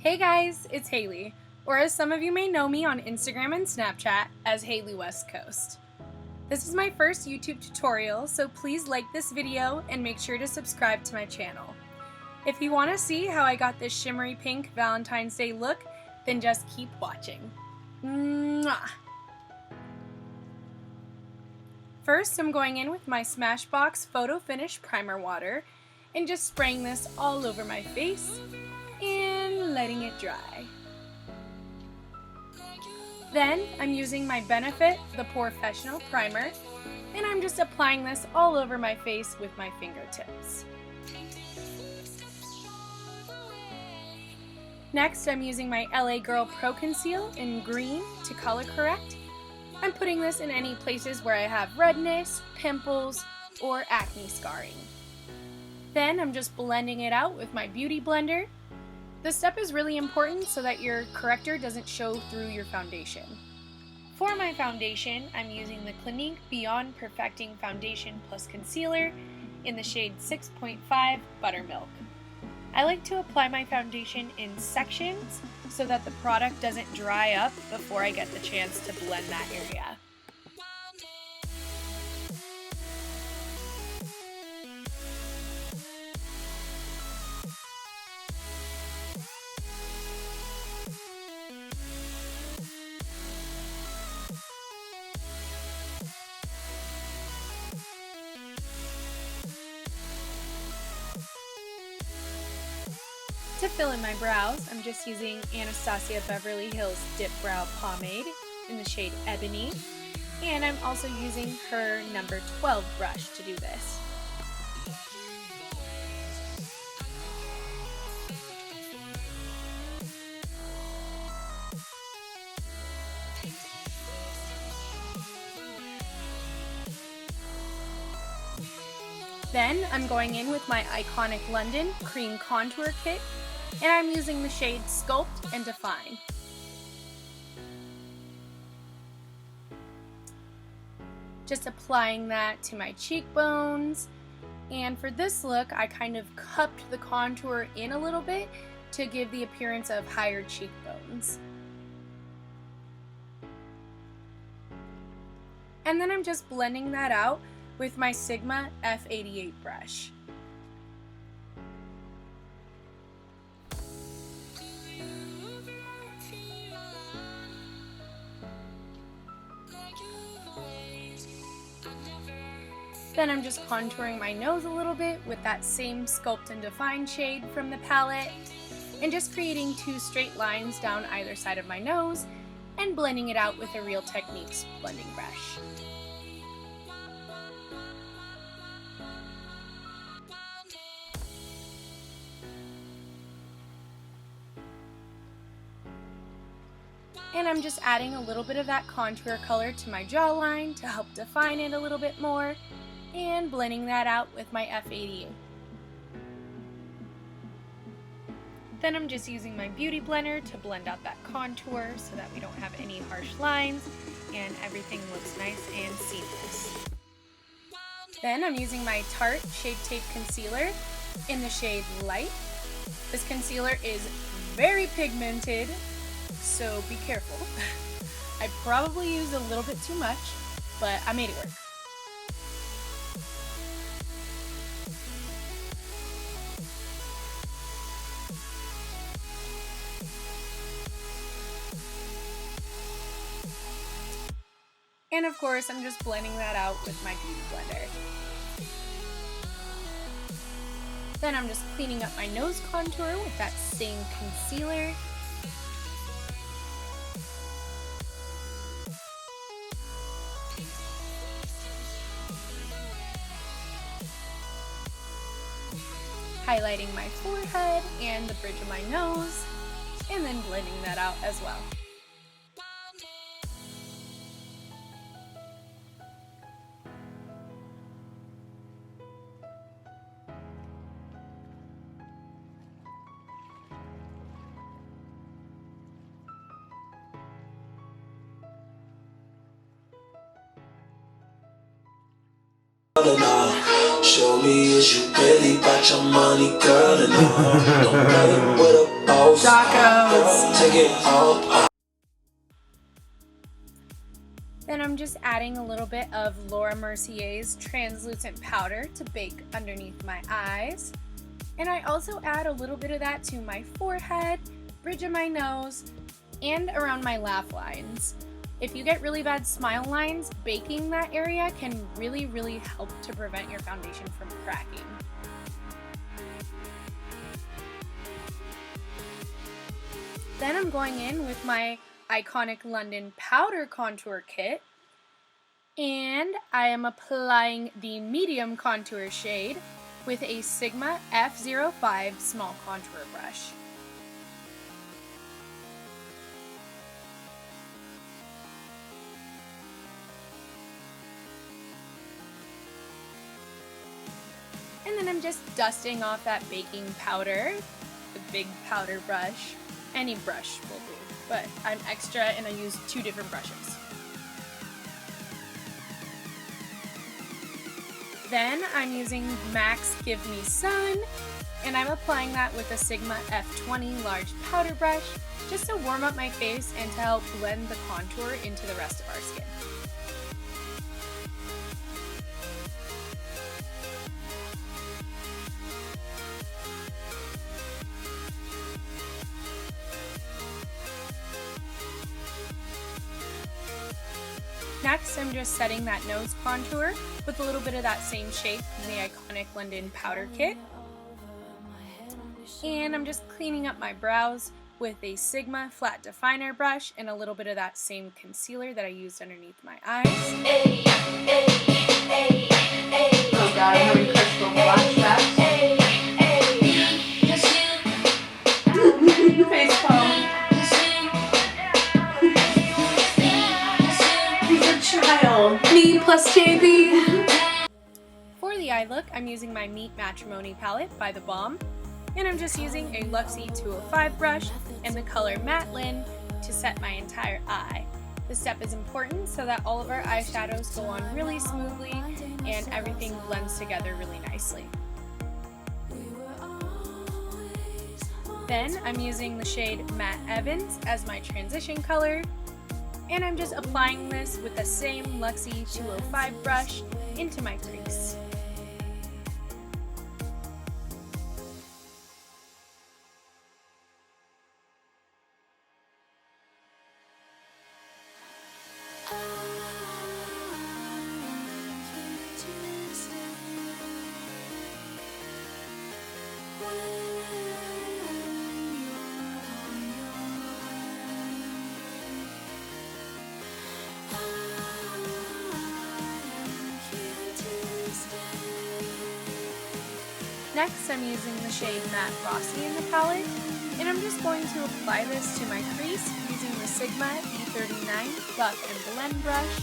Hey guys, it's Hayley, or as some of you may know me on Instagram and Snapchat as Hayley West Coast. This is my first YouTube tutorial, so please like this video and make sure to subscribe to my channel. If you want to see how I got this shimmery pink Valentine's Day look, then just keep watching. Mwah! First, I'm going in with my Smashbox Photo Finish Primer Water and just spraying this all over my face and letting it dry. Then I'm using my Benefit the POREfessional Primer and I'm just applying this all over my face with my fingertips. Next, I'm using my LA Girl Pro Conceal in green to color correct. I'm putting this in any places where I have redness, pimples, or acne scarring. Then I'm just blending it out with my beauty blender. This step is really important so that your corrector doesn't show through your foundation. For my foundation, I'm using the Clinique Beyond Perfecting Foundation Plus Concealer in the shade 6.5 Buttermilk. I like to apply my foundation in sections so that the product doesn't dry up before I get the chance to blend that area. To fill in my brows, I'm just using Anastasia Beverly Hills Dip Brow Pomade in the shade Ebony, and I'm also using her number 12 brush to do this. Then I'm going in with my Iconic London Cream Contour Kit, and I'm using the shade Sculpt and Define. Just applying that to my cheekbones, and for this look I kind of cupped the contour in a little bit to give the appearance of higher cheekbones. And then I'm just blending that out with my Sigma F88 brush. Then I'm just contouring my nose a little bit with that same Sculpt and Define shade from the palette, and just creating two straight lines down either side of my nose and blending it out with a Real Techniques blending brush. And I'm just adding a little bit of that contour color to my jawline to help define it a little bit more, and blending that out with my F88. Then I'm just using my beauty blender to blend out that contour so that we don't have any harsh lines and everything looks nice and seamless. Then I'm using my Tarte Shape Tape Concealer in the shade Light. This concealer is very pigmented, so be careful. I probably used a little bit too much, but I made it work. And of course, I'm just blending that out with my beauty blender. Then I'm just cleaning up my nose contour with that same concealer. Highlighting my forehead and the bridge of my nose, and then blending that out as well. Show me is you really about your money, girl, and don't play with a boss. Then I'm just adding a little bit of Laura Mercier's translucent powder to bake underneath my eyes. And I also add a little bit of that to my forehead, bridge of my nose, and around my laugh lines. If you get really bad smile lines, baking that area can really help to prevent your foundation from cracking. Then I'm going in with my iconic London powder contour kit, and I am applying the medium contour shade with a Sigma F05 small contour brush. And then I'm just dusting off that baking powder, the big powder brush. Any brush will do, but I'm extra and I use 2 different brushes. Then I'm using MAC's Give Me Sun, and I'm applying that with a Sigma F20 large powder brush just to warm up my face and to help blend the contour into the rest of our skin. Next, I'm just setting that nose contour with a little bit of that same shape from the iconic London powder kit. And I'm just cleaning up my brows with a Sigma flat definer brush and a little bit of that same concealer that I used underneath my eyes. Oh god, I'm having crystal flashbacks. Face palm. Child. Me plus JB. For the eye look, I'm using my Meet Matrimony palette by theBalm, and I'm just using a Luxie 205 brush and the color Matlin to set my entire eye. This step is important so that all of our eyeshadows go on really smoothly and everything blends together really nicely. Then I'm using the shade Matte Evans as my transition color, and I'm just applying this with the same Luxie 205 brush into my crease. Next, I'm using the shade Matte Rossi in the palette, and I'm just going to apply this to my crease using the Sigma E39 Buff and Blend brush.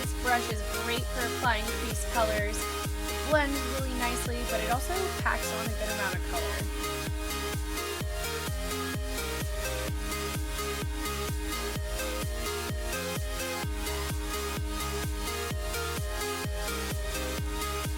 This brush is great for applying crease colors. It blends really nicely, but it also packs on a good amount of color.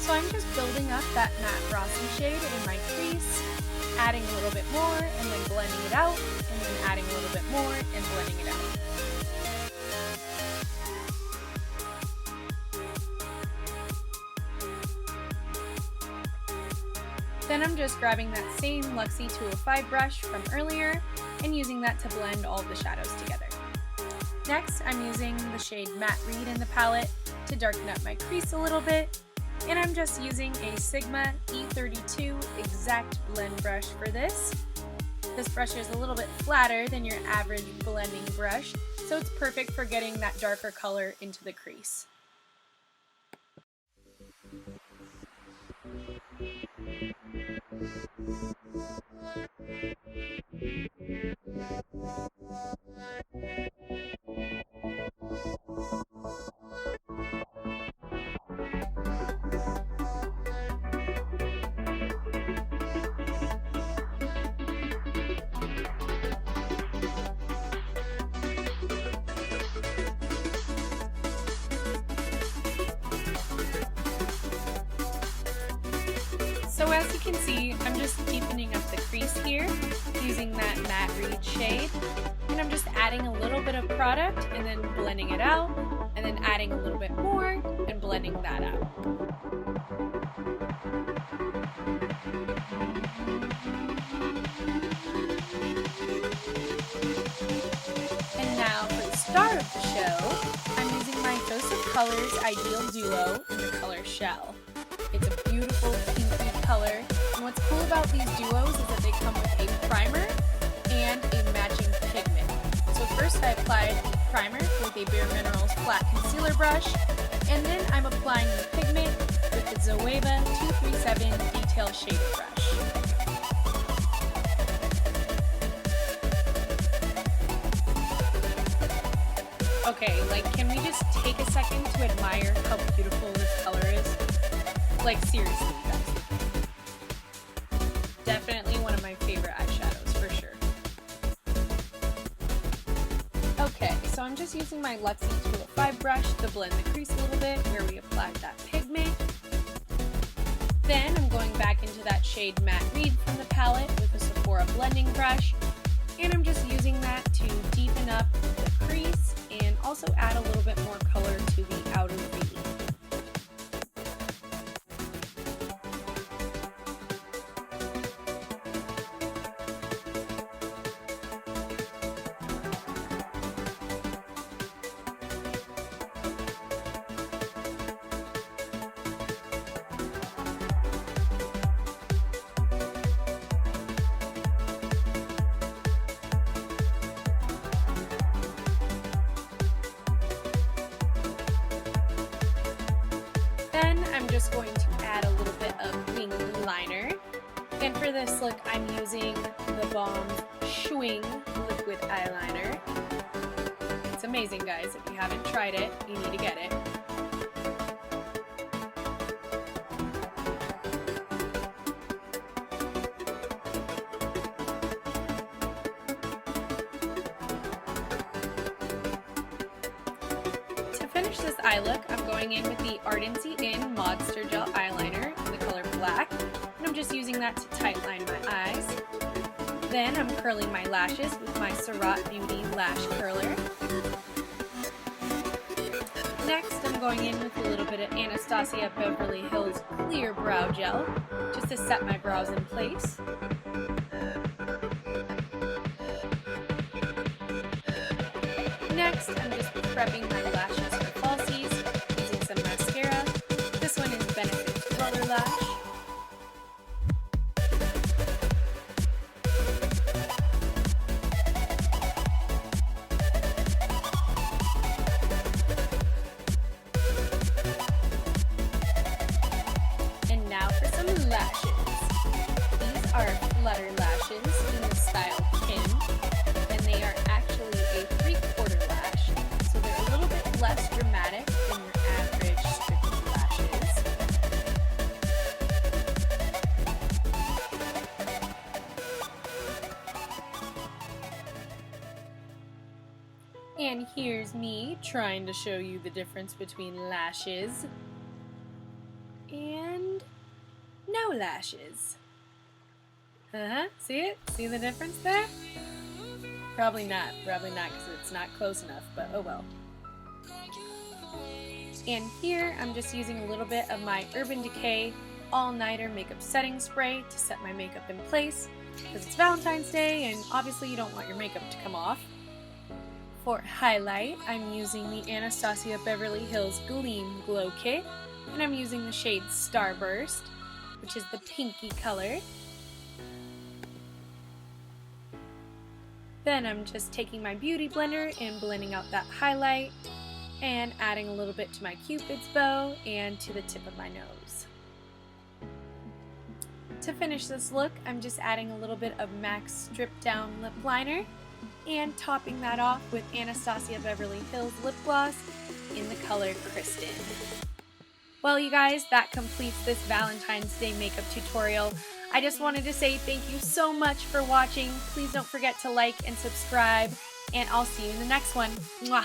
So I'm just building up that Matte Rossi shade in my crease, adding a little bit more and then blending it out, and then adding a little bit more and blending it out. Then I'm just grabbing that same Luxie 205 brush from earlier and using that to blend all of the shadows together. Next, I'm using the shade Matte Reed in the palette to darken up my crease a little bit. And I'm just using a Sigma E32 Exact Blend brush for this. This brush is a little bit flatter than your average blending brush, so it's perfect for getting that darker color into the crease. So as you can see, I'm just deepening up the crease here using that Matte Reed shade. product and then blending it out, and then adding a little bit more and blending that out. And now for the star of the show, I'm using my Dose of Colors Eyedeal Duo in the color Shell. It's a beautiful pinky color, and what's cool about these duos is that they come with a primer and a matching pigment. So first I applied the primer with a Bare Minerals flat concealer brush, and then I'm applying the pigment with the Zoeva 237 Detail Shade Brush. Okay, like, can we just take a second to admire how beautiful this color is? Like, seriously, guys. Definitely one of my favorite eyeshadows, for sure. Okay, so I'm just using my Luxie 205 brush to blend the crease a little bit where we applied that pigment. Then I'm going back into that shade Matte Reed from the palette with a Sephora blending brush, and I'm just using that to deepen up the crease and also add a little bit more color to the outer V. I'm just going to add a little bit of wing liner, and for this look I'm using theBalm Schwing liquid eyeliner. It's amazing, guys. If you haven't tried it, you need to get it. To finish this eye look, I'm going in with the Ardency in Modster Gel Eyeliner in the color Black, and I'm just using that to tightline my eyes. Then I'm curling my lashes with my Surat Beauty Lash Curler. Next, I'm going in with a little bit of Anastasia Beverly Hills Clear Brow Gel, just to set my brows in place. Next, I'm just prepping my lashes for falsies using some mascara. This one is Benefit Roller Lash. And now for some lashes. These are Flutter lashes in the style Kim, and they are actually a 3/4 lash, so they're a little bit less dramatic than your average strip lashes. And here's me trying to show you the difference between lashes and no lashes. See it? See the difference there? Probably not because it's not close enough, but oh well. And here I'm just using a little bit of my Urban Decay All Nighter Makeup Setting Spray to set my makeup in place, because it's Valentine's Day and obviously you don't want your makeup to come off. For highlight, I'm using the Anastasia Beverly Hills Gleam Glow Kit, and I'm using the shade Starburst, which is the pinky color. Then I'm just taking my beauty blender and blending out that highlight and adding a little bit to my Cupid's bow and to the tip of my nose. To finish this look, I'm just adding a little bit of MAC Strip Down Lip Liner and topping that off with Anastasia Beverly Hills Lip Gloss in the color Kristen. Well, you guys, that completes this Valentine's Day makeup tutorial. I just wanted to say thank you so much for watching. Please don't forget to like and subscribe, and I'll see you in the next one. Mwah!